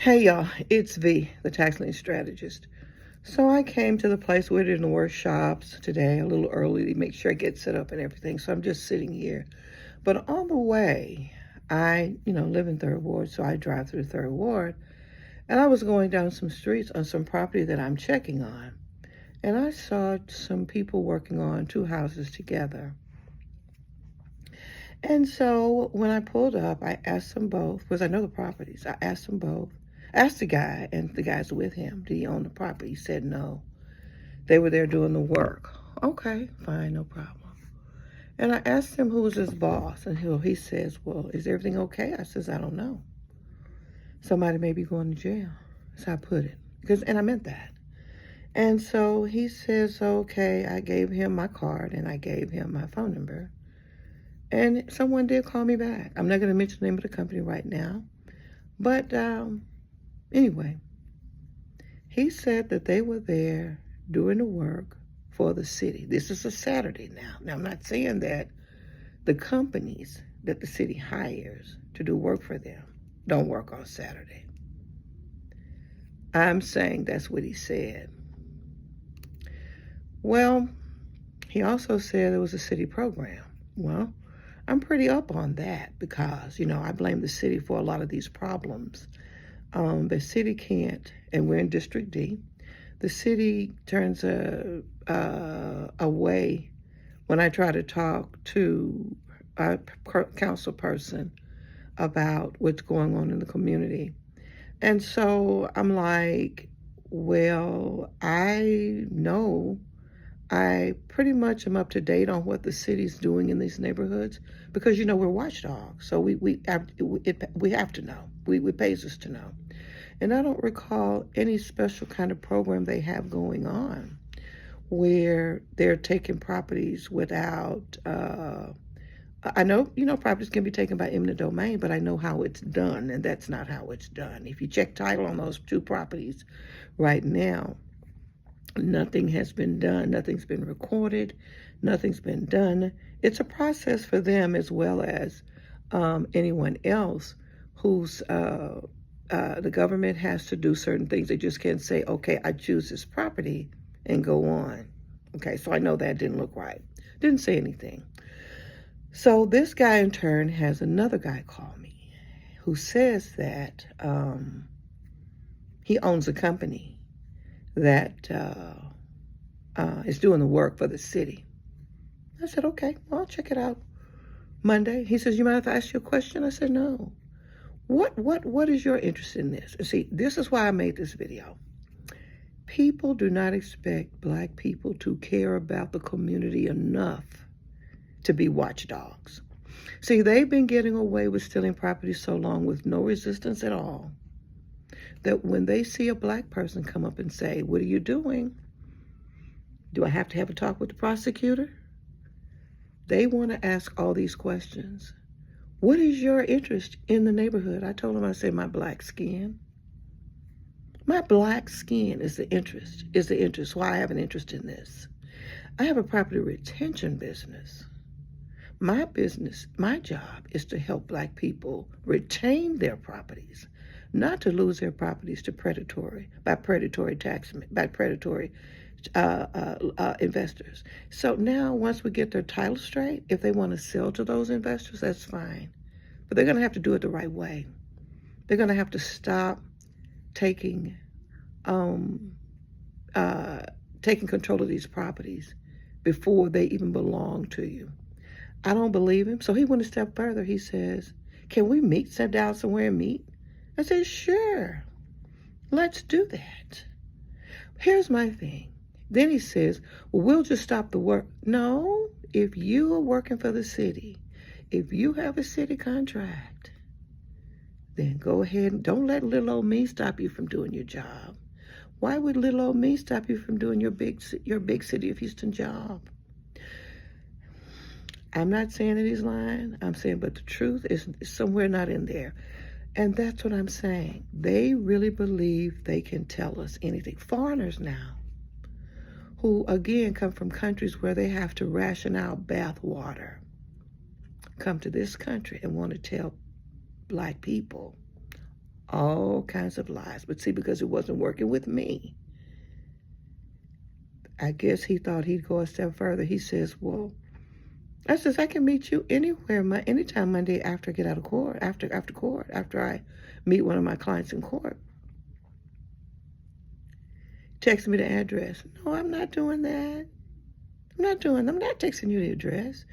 Hey y'all, it's V, the tax lien strategist. So I came to the place where they're in the workshops today a little early to make sure I get set up and everything. So I'm just sitting here. But on the way, I live in Third Ward, so I drive through Third Ward. And I was going down some streets on some property that I'm checking on. And I saw some people working on two houses together. And so when I pulled up, I asked them both, because I know the properties. I asked them both. I asked the guy, and the guy's with him, did he own the property? He said no. They were there doing the work. Okay, fine, no problem. And I asked him who was his boss, and he says, well, is everything okay? I says, I don't know. Somebody may be going to jail. That's how I put it. And I meant that. And so he says, okay, I gave him my card, and I gave him my phone number. And someone did call me back. I'm not going to mention the name of the company right now. But anyway, he said that they were there doing the work for the city. This is a Saturday now. Now, I'm not saying that the companies that the city hires to do work for them don't work on Saturday. I'm saying that's what he said. Well, he also said it was a city program. Well, I'm pretty up on that because, I blame the city for a lot of these problems. The city can't, and we're in District D. The city turns away when I try to talk to a council person about what's going on in the community. And so I'm like, well, I know I pretty much am up to date on what the city's doing in these neighborhoods because we're watchdogs, so we have to know. It pays us to know, and I don't recall any special kind of program they have going on where they're taking properties without. I know properties can be taken by eminent domain, but I know how it's done, and that's not how it's done. If you check title on those two properties right now, nothing has been done, nothing's been recorded, nothing's been done. It's a process for them as well as anyone else who's the government has to do certain things. They just can't say, okay, I choose this property and go on. Okay, so I know that didn't look right. Didn't say anything. So this guy in turn has another guy call me who says that he owns a company that is doing the work for the city. I said, okay, well, I'll check it out Monday. He says, you mind if I ask you a question? I said, no. What is your interest in this? And see, this is why I made this video. People do not expect Black people to care about the community enough to be watchdogs. See, they've been getting away with stealing property so long with no resistance at all that when they see a Black person come up and say, what are you doing? Do I have to have a talk with the prosecutor? They want to ask all these questions. What is your interest in the neighborhood? I told them, I said, my Black skin. My Black skin is the interest. Why I have an interest in this. I have a property retention business. My job is to help Black people retain their properties, not to lose their properties to predatory investors. So now, once we get their title straight, if they want to sell to those investors, that's fine. But they're going to have to do it the right way. They're going to have to stop taking control of these properties before they even belong to you. I don't believe him. So he went a step further. He says, can we sit down somewhere and meet? I said, sure, let's do that. Here's my thing. Then he says, well, we'll just stop the work. No, if you are working for the city, if you have a city contract, then go ahead and don't let little old me stop you from doing your job. Why would little old me stop you from doing your big city of Houston job? I'm not saying that he's lying. I'm saying, but the truth is somewhere not in there. And that's what I'm saying. They really believe they can tell us anything. Foreigners now, who again come from countries where they have to ration out bath water, come to this country and want to tell Black people all kinds of lies. But see, because it wasn't working with me, I guess he thought he'd go a step further. He says, well, I says, I can meet you anywhere, anytime Monday after I get out of court, after I meet one of my clients in court. Text me the address. No, I'm not doing that. I'm not texting you the address.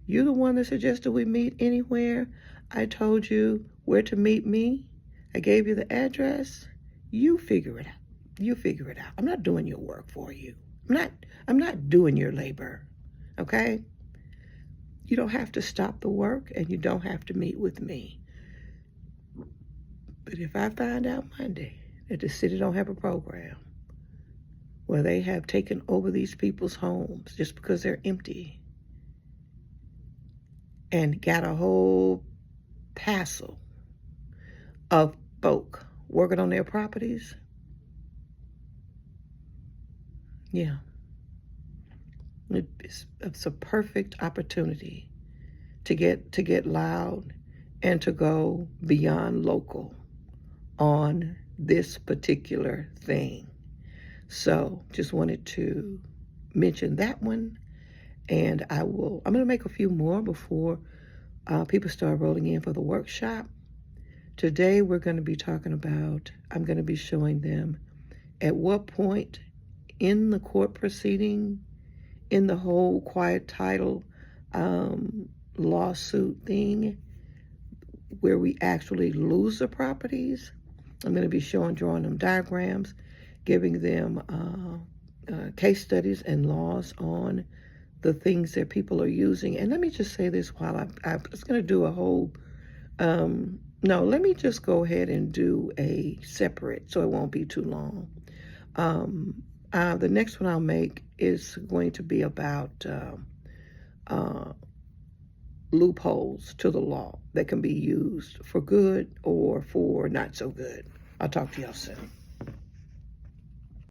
You're the one that suggested we meet anywhere. I told you where to meet me. I gave you the address. You figure it out. You figure it out. I'm not doing your work for you. I'm not doing your labor. Okay? You don't have to stop the work and you don't have to meet with me. But if I find out Monday that the city don't have a program where they have taken over these people's homes just because they're empty and got a whole passel of folk working on their properties, yeah, it's a perfect opportunity to get loud and to go beyond local on this particular thing. So just wanted to mention that one, and I'm going to make a few more before people start rolling in for the workshop. Today we're going to be talking about, I'm going to be showing them at what point in the court proceeding, in the whole quiet title lawsuit thing, where we actually lose the properties. I'm going to be drawing them diagrams, giving them case studies and laws on the things that people are using. And let me just say this while I was going to do a whole, no, let me just go ahead and do a separate so it won't be too long. The next one I'll make is going to be about loopholes to the law that can be used for good or for not so good. I'll talk to y'all soon.